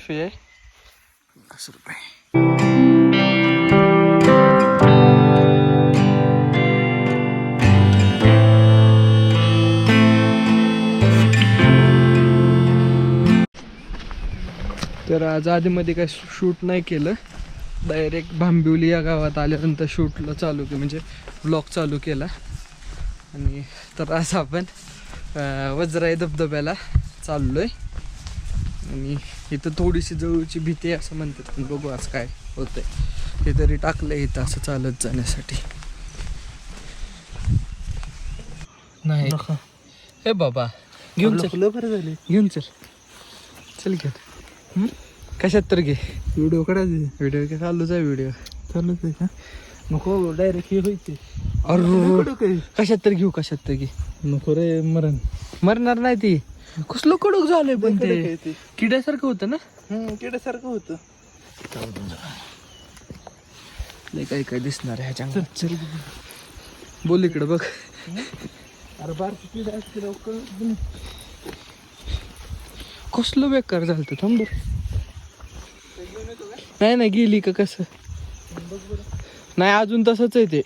बर्फी आहे 10 रुपये. तर आज आधीमध्ये काही शूट नाही केलं, डायरेक्ट भांबिवली या गावात आल्यानंतर शूटला चालू केलं, म्हणजे ब्लॉग चालू केला. आणि तर आज आपण वज्राई धबधब्याला चाललो आहे. आणि इथं थोडीशी जवळची भीती आहे असं म्हणतात, पण बघू आज काय होतंय. हे तरी टाकलं इथं असं चालत जाण्यासाठी. नाही हे बाबा घेऊन चल, बरं झाले घेऊन चल, चल घेऊन. कशात तर घे, व्हिडिओ काढायचे. व्हिडिओ काय चालूच आहे, व्हिडिओ चालूच आहे का? नको डायरेक्ट हे व्हायचे. अरे कशात तर घेऊ, कशात तर घे. नको रे, मरणार नाही ती. कसलं कडक झालंय पण ते किड्यासारखं होतं ना. किड्यासारखं होतं. नाही काही काय दिसणार आहे ह्याच्या. चल बोल इकडे बघ. अरे बारकी किडा असते, कसलं बेकार झालं. थांब नाही नाही गेली का कसं नाही, अजून तसंच आहे ते.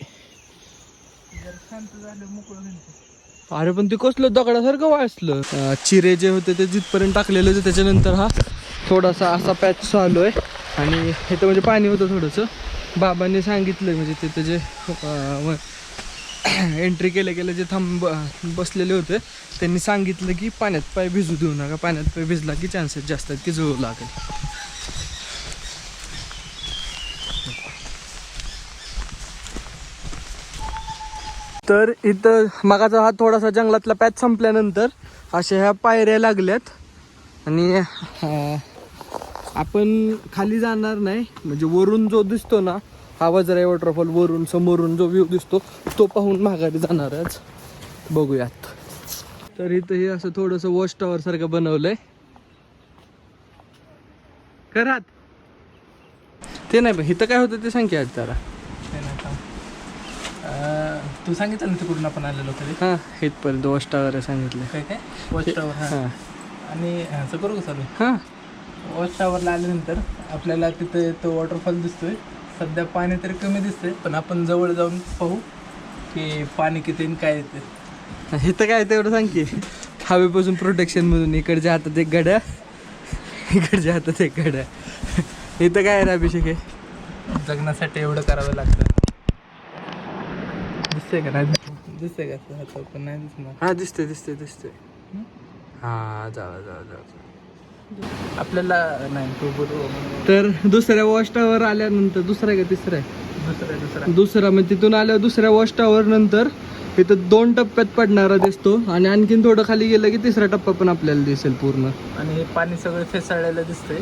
अरे पण ते कसलं दगडासारखं वाचलं. चिरे जे होते ते जिथपर्यंत टाकलेले होते, त्याच्यानंतर हा थोडासा असा पॅच चालू आहे. आणि इथं म्हणजे पाणी होतं थोडंसं. बाबांनी सांगितलं, म्हणजे तिथं जे एंट्री केल्या जे बसलेले होते त्यांनी सांगितलं की पाण्यात पाय भिजू देऊ नका, पाण्यात पाय भिजला की चान्सेस जास्त आहेत की जळू लागेल. तर इथं मगाचा हा थोडासा जंगलातला पॅच संपल्यानंतर अशा ह्या पायऱ्या लागल्यात. आणि आपण खाली जाणार नाही, म्हणजे वरून जो दिसतो ना हा वज्राई वॉटरफॉल, वरून समोरून जो व्ह्यू दिसतो तो पाहून माघारी जाणार आहेच. बघूयात. तर इथं हे असं थोडंसं वॉच टॉवर सारखं बनवलंय. करात ते नाही, पण इथं काय होतं ते सांग की आज जरा. तू सांगितलं ना तिकडून आपण आलेलो तरी. हां इथपर्यंत वॉच टॉवर आहे सांगितलं. काय वॉच टॉवर. हां आणि ह्याचं करू का चालू. हां वॉच टॉवरला आल्यानंतर आपल्याला तिथं तो वॉटरफॉल दिसतोय. सध्या पाणी तरी कमी दिसतंय, पण आपण जवळ जाऊन पाहू की पाणी किती आणि काय येते. इथं काय तेवढं सांग की. हवेपासून प्रोटेक्शन म्हणून इकडच्या हातात एक गड्या, इकडच्या हातात एक गड्या. इथं काय रे अभिषेक आहे, जगण्यासाठी एवढं करावं लागतं. दिसतंय का नाही दिसतंय का पण नाही दिसणार. हां दिसते दिसते दिसते. हां जावा जावा जावा. आपल्याला नाही तू बोलू. तर दुसऱ्या वॉच टॉवर आल्यानंतर, दुसरा आहे का तिसरा आहे, दुसरा म्हणजे तिथून आल्यावर दुसऱ्या वॉच टॉवर नंतर इथं 2 टप्प्यात पडणारा दिसतो. आणि आणखीन थोडं खाली गेलं की तिसरा टप्पा पण आपल्याला दिसेल पूर्ण. आणि हे पाणी सगळं फेसाळलेलं दिसतंय,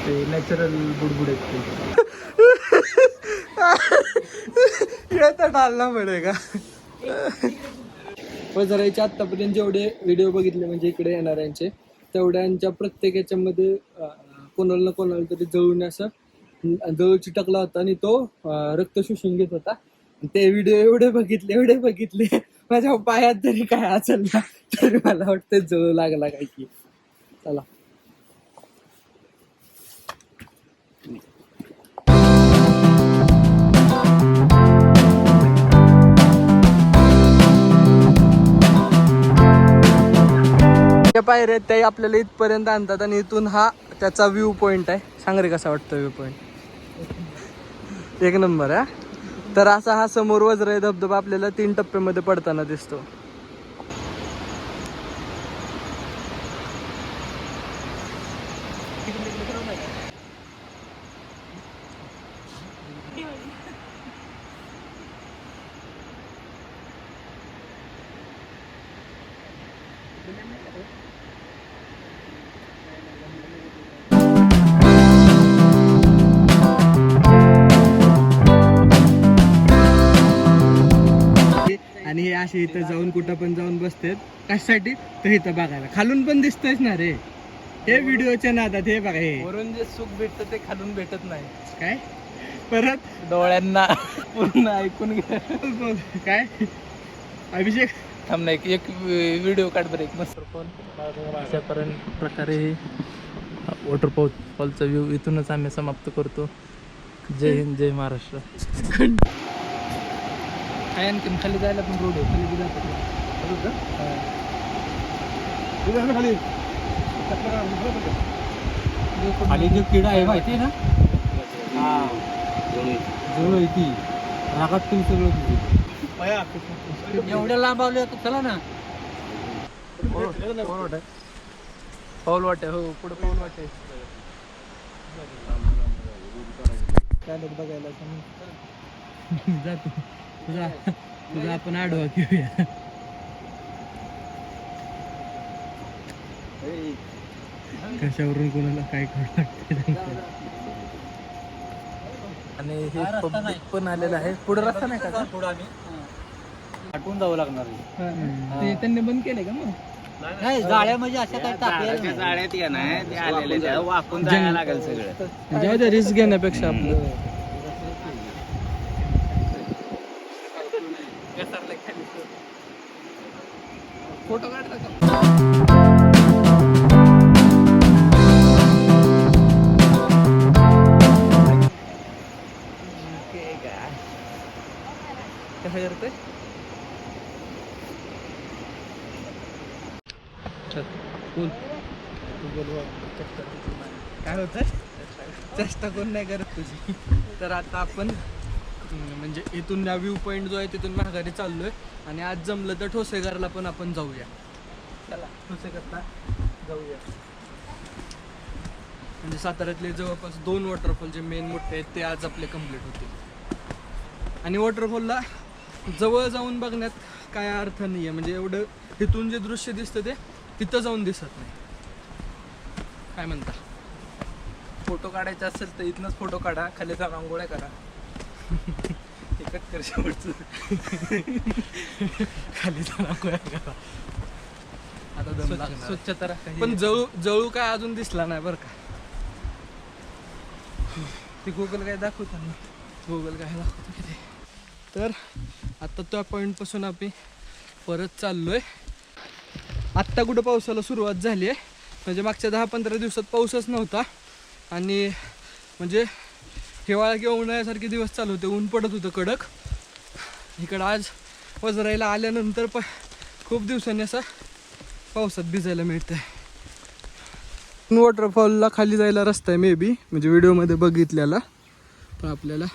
ते नॅचरल बुडबुड आहेत येतं टाळला पडे का. वज्राईचे आत्तापर्यंत जेवढे व्हिडिओ बघितले म्हणजे इकडे येणाऱ्यांचे, तेवढ्यांच्या प्रत्येक याच्यामध्ये कोणाला ना कोणाला तरी जळून असं जळू चिटकला होता आणि तो रक्त शोषून घेत होता. ते व्हिडिओ एवढे बघितले माझ्या पायात जरी काय असेल तरी मला वाटतं जळू लागला काय की. चला पायऱ्या त्या आपल्याला इथपर्यंत आणतात आणि इथून हा त्याचा व्ह्यू पॉइंट आहे. सांग रे कसा वाटतं व्ह्यू पॉइंट. एक नंबर आहे. तर असा हा समोर वज्राई धबधबा आपल्याला 3 टप्प्यामध्ये पडताना दिसतो. आणि हे असे इथं जाऊन कुठं पण जाऊन बसतात. कशासाठी तर इथं बघायला. खालून पण दिसतंयच ना रे हे व्हिडिओच्या नादात. हे बघा हे वरून जे सुख भेटतं ते खालून भेटत नाही. काय परत डोळ्यांना पूर्ण ऐकून घ्या. काय अभिषेक थांब नाही एक व्हिडिओ काढ बरं एक मस्त. अशा प्रकारे वॉटरफॉलचा व्ह्यू इथूनच आम्ही समाप्त करतो. जय हिंद, जय महाराष्ट्र. काय आणखीन खाली जायला पण रोड आहे, खाली बी जातात. खाली जो किडा आहे माहिती आहे ना, जवळ येते रागात तुम्ही सगळं एवढ्या लांब आले तर चला ना. पाऊल वाटे हो, पुढे पाऊल वाटे. चालत बघायला जातो. तुझा आपण आडवा घेऊया. कशावरून कोणाला काय करू लागते. आणि हे पब्लिक पण आलेलं आहे. पुढे रस्ता नाही का? पुढे आम्ही हटून जावं लागणार आहे. ते त्यांनी बंद केले का मग? नाही, जाळ्या म्हणजे अशा काय टाकल्या जाळ्यात या नाही ते आलेले वाकून जायला लागेल सगळं. जाऊ दे, रिस्क घेण्यापेक्षा आपलं फोटो काढला का? कसं करतोय? काय होत चेष्टा कोण नाही करत तुझी. तर आता आपण म्हणजे इथून व्ह्यू पॉईंट जो आहे तिथून माघारी चाललोय आणि आज जमलं तर ठोसेघरला पण आपण जाऊया. चला ठोसेघरला जाऊया. म्हणजे साताऱ्यातले जवळपास 2 वॉटरफॉल जे मेन मोठे आहेत ते आज आपले कम्प्लीट होतील. आणि वॉटरफॉलला जवळ जाऊन बघण्यात काय अर्थ नाही आहे, म्हणजे एवढं इथून जे दृश्य दिसतं ते तिथं जाऊन दिसत नाही. काय म्हणता? फोटो काढायचा असेल तर इथनच फोटो काढा, खाली जाऊन आंघोळ्या करा. एकच कर शेवटचं. खाली जाऊन आंघोळ्या करा. आता दम लागणार. स्वच्छता राखा. पण जळू काय अजून दिसला नाही बरं का. ते गुगल काय दाखवतो ना. गुगल काय दाखवतो किती. तर आता त्या पॉईंटपासून आम्ही परत चाललोय. आत्ता कुठं पावसाला सुरुवात झाली आहे, म्हणजे मागच्या 10-15 दिवसात पाऊसच नव्हता. आणि म्हणजे हिवाळा किंवा उन्हाळ्यासारखे दिवस चालू होते, ऊन पडत होतं कडक. इकडं आज वजरायला आल्यानंतर खूप दिवसांनी असा पावसात भिजायला मिळतंय. वॉटरफॉलला खाली जायला रस्ता आहे मे बी, म्हणजे व्हिडिओमध्ये बघितलेला, पण आपल्याला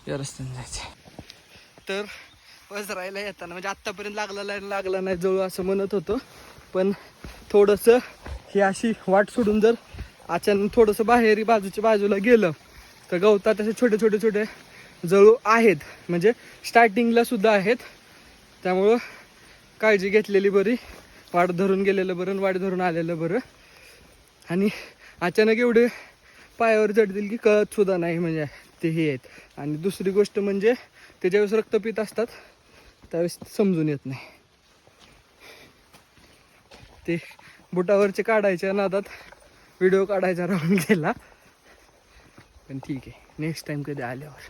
या रस्त्याने जायचं. तर वजरायला येताना म्हणजे आत्तापर्यंत लागला नाही जवळ असं म्हणत होतो, पण थोडंसं ही अशी वाट सोडून जर अचानक थोडंसं बाहेर बाजूच्या बाजूला गेलं तर गवतात असे छोटे छोटे छोटे जळू आहेत, म्हणजे स्टार्टिंगला सुद्धा आहेत. त्यामुळं काळजी घेतलेली बरी, वाट धरून गेलेलं बरं, वाट धरून आलेलं बरं. आणि अचानक एवढे पायावर चढतील की कळत सुद्धा नाही, म्हणजे ते हे आहेत. आणि दुसरी गोष्ट म्हणजे ते ज्यावेळेस रक्तपित असतात त्यावेळेस समजून येत नाही. ते बुटावरचे काढायच्या नादात व्हिडिओ काढायचा राहून गेला. पण ठीक आहे, नेक्स्ट टाइम कधी आल्यावर